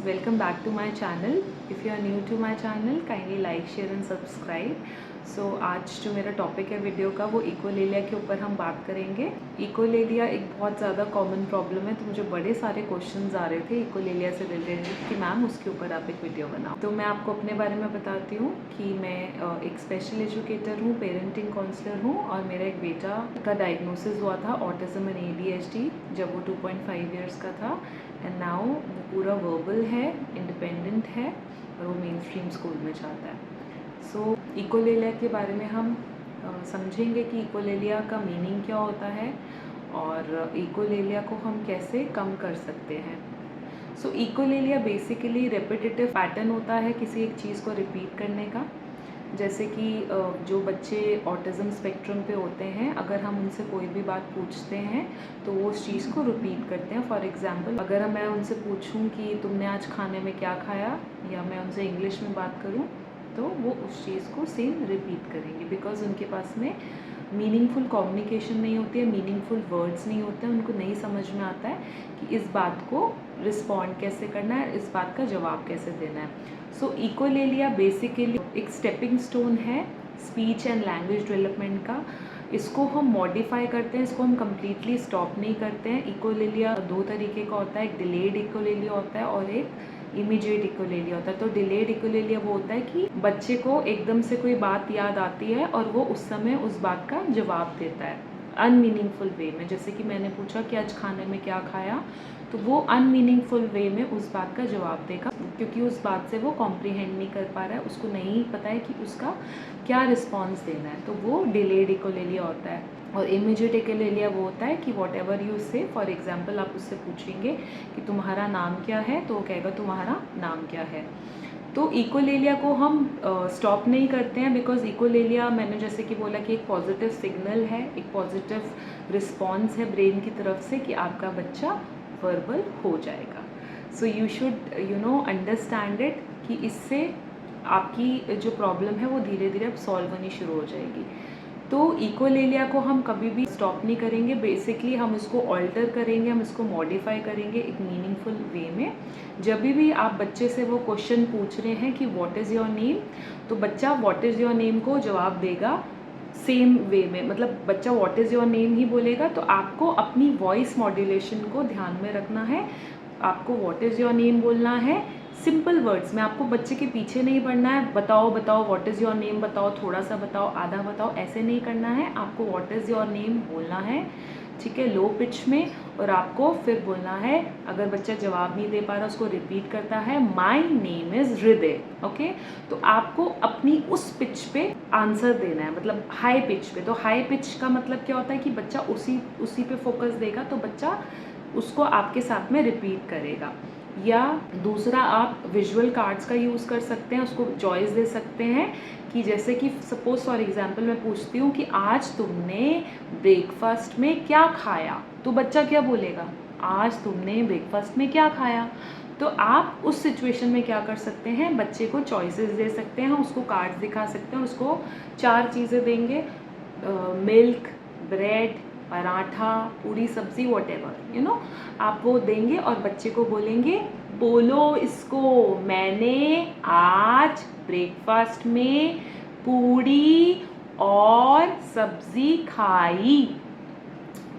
welcome back to my channel. If you are new to my channel, kindly like, share and subscribe. So आज जो मेरा topic है video का वो echolalia के ऊपर हम बात करेंगे। इकोलेलिया एक बहुत ज़्यादा कॉमन प्रॉब्लम है, तो मुझे बड़े सारे क्वेश्चंस आ रहे थे इकोलेलिया से रिलेटेड कि मैम उसके ऊपर आप एक वीडियो बनाओ। तो मैं आपको अपने बारे में बताती हूँ कि मैं एक स्पेशल एजुकेटर हूँ, पेरेंटिंग काउंसलर हूँ और मेरा एक बेटा का डायग्नोसिस हुआ था ऑटिज्म एंड ADHD जब वो 2.5 ईयर्स का था। एंड नाउ वो पूरा वर्बल है, इंडिपेंडेंट है और वो मेन स्ट्रीम स्कूल में जाता है। सो इकोलेलिया के बारे में हम समझेंगे कि इकोलेलिया का मीनिंग क्या होता है और इकोलेलिया को हम कैसे कम कर सकते हैं। सो इकोलेलिया बेसिकली रेपिटेटिव पैटर्न होता है किसी एक चीज़ को रिपीट करने का। जैसे कि जो बच्चे ऑटिज़म स्पेक्ट्रम पे होते हैं, अगर हम उनसे कोई भी बात पूछते हैं तो वो उस चीज़ को रिपीट करते हैं। फॉर एग्ज़ाम्पल अगर मैं उनसे पूछूं कि तुमने आज खाने में क्या खाया, या मैं उनसे इंग्लिश में बात करूं, तो वो उस चीज़ को सेम रिपीट करेंगे बिकॉज उनके पास में मीनिंगफुल कम्युनिकेशन नहीं होती है, मीनिंगफुल वर्ड्स नहीं होते हैं, उनको नहीं समझ में आता है कि इस बात को रिस्पॉन्ड कैसे करना है, इस बात का जवाब कैसे देना है। सो इकोलेलिया बेसिकली एक स्टेपिंग स्टोन है स्पीच एंड लैंग्वेज डेवलपमेंट का। इसको हम मॉडिफाई करते हैं, इसको हम कम्प्लीटली स्टॉप नहीं करते हैं। इकोलेलिया दो तरीके का होता है, एक डिलेड इकोलेलिया होता है और एक इमीडिएट इकोलेलिया होता है। तो डिलेड इकोलेलिया वो होता है कि बच्चे को एकदम से कोई बात याद आती है और वो उस समय उस बात का जवाब देता है अनमीनिंगफुल वे में। जैसे कि मैंने पूछा कि आज खाने में क्या खाया, तो वो अनमीनिंगफुल वे में उस बात का जवाब देगा क्योंकि उस बात से वो कॉम्प्रीहेंड नहीं कर पा रहा है, उसको नहीं पता है कि उसका क्या रिस्पॉन्स देना है। तो वो डिलेड इकोलेलिया होता है। और इमीडिएट इकोलेलिया वो होता है कि वॉट एवर यू से, फॉर एग्जाम्पल आप उससे पूछेंगे कि तुम्हारा नाम क्या है, तो वो कहेगा तुम्हारा नाम क्या है। तो इकोलेलिया को हम स्टॉप नहीं करते हैं बिकॉज इकोलेलिया मैंने जैसे कि बोला कि एक पॉजिटिव सिग्नल है, एक पॉजिटिव रिस्पॉन्स है ब्रेन की तरफ से कि आपका बच्चा वर्बल हो जाएगा। So you should understand it कि इससे आपकी जो प्रॉब्लम है वो धीरे धीरे अब सॉल्व होनी शुरू हो जाएगी। तो इकोलेलिया को हम कभी भी स्टॉप नहीं करेंगे, बेसिकली हम इसको ऑल्टर करेंगे, हम इसको मॉडिफाई करेंगे एक मीनिंगफुल वे में। जब भी आप बच्चे से वो क्वेश्चन पूछ रहे हैं कि व्हाट इज़ योर नेम, तो बच्चा व्हाट इज़ योर नेम को जवाब देगा सेम वे में, मतलब बच्चा व्हाट इज़ योर नेम ही बोलेगा। तो आपको अपनी वॉइस मॉड्यूलेशन को ध्यान में रखना है, आपको व्हाट इज़ योर नेम बोलना है सिंपल वर्ड्स में। आपको बच्चे के पीछे नहीं पड़ना है, बताओ बताओ व्हाट इज़ योर नेम, बताओ थोड़ा सा बताओ, आधा बताओ, ऐसे नहीं करना है। आपको व्हाट इज़ योर नेम बोलना है, ठीक है, लो पिच में। और आपको फिर बोलना है, अगर बच्चा जवाब नहीं दे पा रहा उसको रिपीट करता है, माई नेम इज़ हृदय, ओके। तो आपको अपनी उस पिच पे आंसर देना है, मतलब हाई पिच पे। तो हाई पिच का मतलब क्या होता है कि बच्चा उसी पे फोकस देगा, तो बच्चा उसको आपके साथ में रिपीट करेगा। या दूसरा आप विजुअल कार्ड्स का यूज़ कर सकते हैं, उसको चॉइस दे सकते हैं कि जैसे कि सपोज फॉर एग्जांपल मैं पूछती हूँ कि आज तुमने ब्रेकफास्ट में क्या खाया, तो बच्चा क्या बोलेगा, आज तुमने ब्रेकफास्ट में क्या खाया। तो आप उस सिचुएशन में क्या कर सकते हैं, बच्चे को चॉइसेस दे सकते हैं, उसको कार्ड्स दिखा सकते हैं, उसको 4 चीज़ें देंगे, मिल्क, ब्रेड, पराठा, पूरी सब्जी, वॉट एवर आप वो देंगे और बच्चे को बोलेंगे बोलो इसको, मैंने आज ब्रेकफास्ट में पूरी और सब्जी खाई।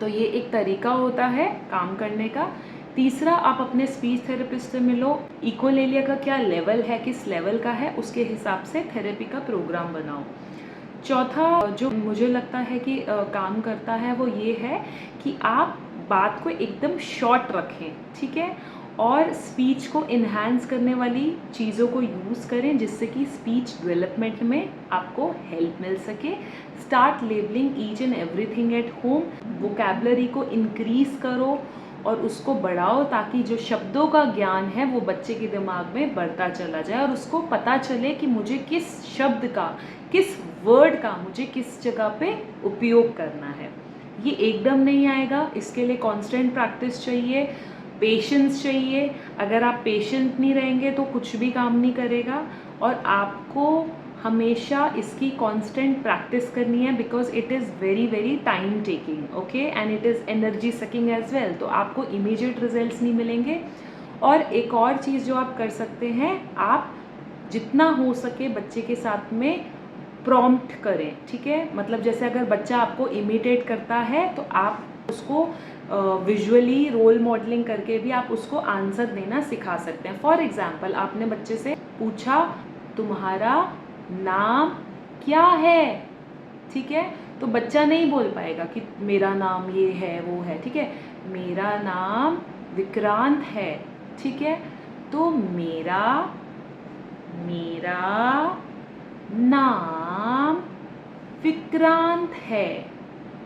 तो ये एक तरीका होता है काम करने का। तीसरा, आप अपने स्पीच थेरेपिस्ट से मिलो, इकोलेलिया का क्या लेवल है, किस लेवल का है, उसके हिसाब से थेरेपी का प्रोग्राम बनाओ। चौथा जो मुझे लगता है कि काम करता है वो ये है कि आप बात को एकदम शॉर्ट रखें, ठीक है, और स्पीच को इन्हांस करने वाली चीज़ों को यूज़ करें जिससे कि स्पीच डेवलपमेंट में आपको हेल्प मिल सके। Start labelling each and everything at home, vocabulary को इंक्रीज़ करो और उसको बढ़ाओ ताकि जो शब्दों का ज्ञान है वो बच्चे के दिमाग में बढ़ता चला जाए और उसको पता चले कि मुझे किस शब्द का, किस वर्ड का मुझे किस जगह पे उपयोग करना है। ये एकदम नहीं आएगा, इसके लिए कांस्टेंट प्रैक्टिस चाहिए, पेशेंस चाहिए। अगर आप पेशेंट नहीं रहेंगे तो कुछ भी काम नहीं करेगा और आपको हमेशा इसकी कांस्टेंट प्रैक्टिस करनी है because it is very very time taking, okay, and it is energy sucking as well. तो आपको इमीडिएट रिजल्ट्स नहीं मिलेंगे और एक और चीज़ जो आप कर सकते हैं, आप जितना हो सके बच्चे के साथ में प्रॉम्प्ट करें, ठीक है। मतलब जैसे अगर बच्चा आपको इमिटेट करता है तो आप उसको विजुअली रोल मॉडलिंग करके भी आप उसको आंसर देना सिखा सकते हैं। फॉर एग्जाम्पल, आपने बच्चे से पूछा तुम्हारा नाम क्या है, ठीक है, तो बच्चा नहीं बोल पाएगा कि मेरा नाम ये है वो है, ठीक है, मेरा नाम विक्रांत है, ठीक है, तो मेरा नाम विक्रांत है।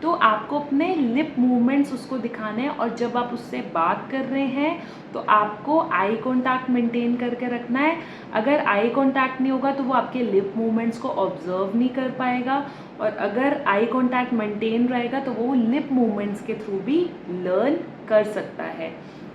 तो आपको अपने लिप मूवमेंट्स उसको दिखाने हैं, और जब आप उससे बात कर रहे हैं तो आपको आई कांटेक्ट मेंटेन करके रखना है। अगर आई कांटेक्ट नहीं होगा तो वो आपके लिप मूवमेंट्स को ऑब्जर्व नहीं कर पाएगा, और अगर आई कांटेक्ट मेंटेन रहेगा तो वो लिप मूवमेंट्स के थ्रू भी लर्न कर सकता है।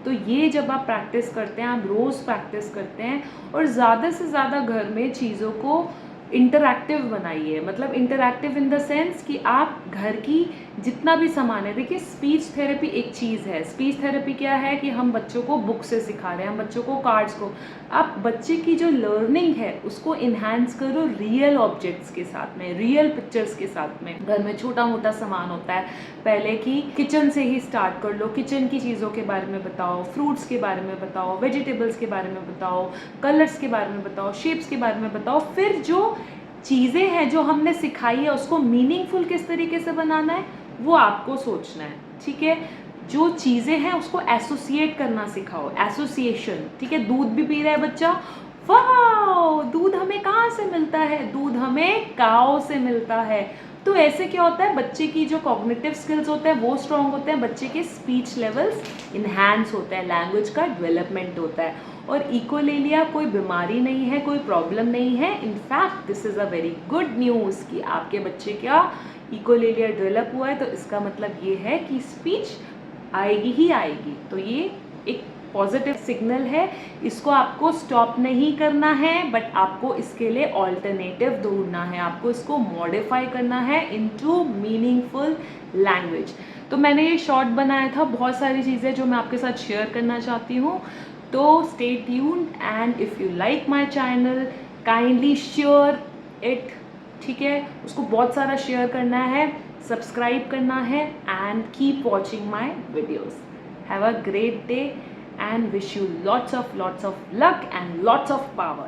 तो ये जब आप प्रैक्टिस करते हैं, आप रोज़ प्रैक्टिस करते हैं, और ज़्यादा से ज़्यादा घर में चीज़ों को इंटरैक्टिव बनाइए। मतलब इंटरैक्टिव इन द सेंस कि आप घर की जितना भी सामान है, देखिए स्पीच थेरेपी एक चीज़ है। स्पीच थेरेपी क्या है कि हम बच्चों को बुक से सिखा रहे हैं, हम बच्चों को कार्ड्स को, आप बच्चे की जो लर्निंग है उसको इन्हांस करो रियल ऑब्जेक्ट्स के साथ में, रियल पिक्चर्स के साथ में। घर में छोटा मोटा सामान होता है, पहले की किचन से ही स्टार्ट कर लो, किचन की चीज़ों के बारे में बताओ, फ्रूट्स के बारे में बताओ, वेजिटेबल्स के बारे में बताओ, कलर्स के बारे में बताओ, शेप्स के बारे में बताओ। फिर जो चीज़ें हैं जो हमने सिखाई है उसको मीनिंगफुल किस तरीके से बनाना है वो आपको सोचना है, ठीक है। जो चीज़ें हैं उसको एसोसिएट करना सिखाओ, एसोसिएशन, ठीक है। दूध भी पी रहा है बच्चा, वाह, दूध हमें कहाँ से मिलता है, दूध हमें काऊ से मिलता है। तो ऐसे क्या होता है, बच्चे की जो कॉग्निटिव स्किल्स होते हैं वो स्ट्रॉन्ग होते हैं, बच्चे के स्पीच लेवल्स इन्हांस होते हैं, लैंग्वेज का डेवलपमेंट होता है। और इकोलेलिया कोई बीमारी नहीं है, कोई प्रॉब्लम नहीं है। In fact this is a very good news कि आपके बच्चे का इकोलेलिया डेवलप हुआ है, तो इसका मतलब ये है कि स्पीच आएगी ही आएगी। तो ये एक पॉजिटिव सिग्नल है, इसको आपको स्टॉप नहीं करना है, बट आपको इसके लिए ऑल्टरनेटिव ढूंढना है, आपको इसको मॉडिफाई करना है इनटू मीनिंगफुल लैंग्वेज। तो मैंने ये शॉर्ट बनाया था, बहुत सारी चीज़ें जो मैं आपके साथ शेयर करना चाहती हूँ। तो stay tuned, and if you like my channel kindly share it, ठीक है, उसको बहुत सारा शेयर करना है, सब्सक्राइब करना है, and keep watching my videos. Have a great day and wish you lots of luck and lots of power.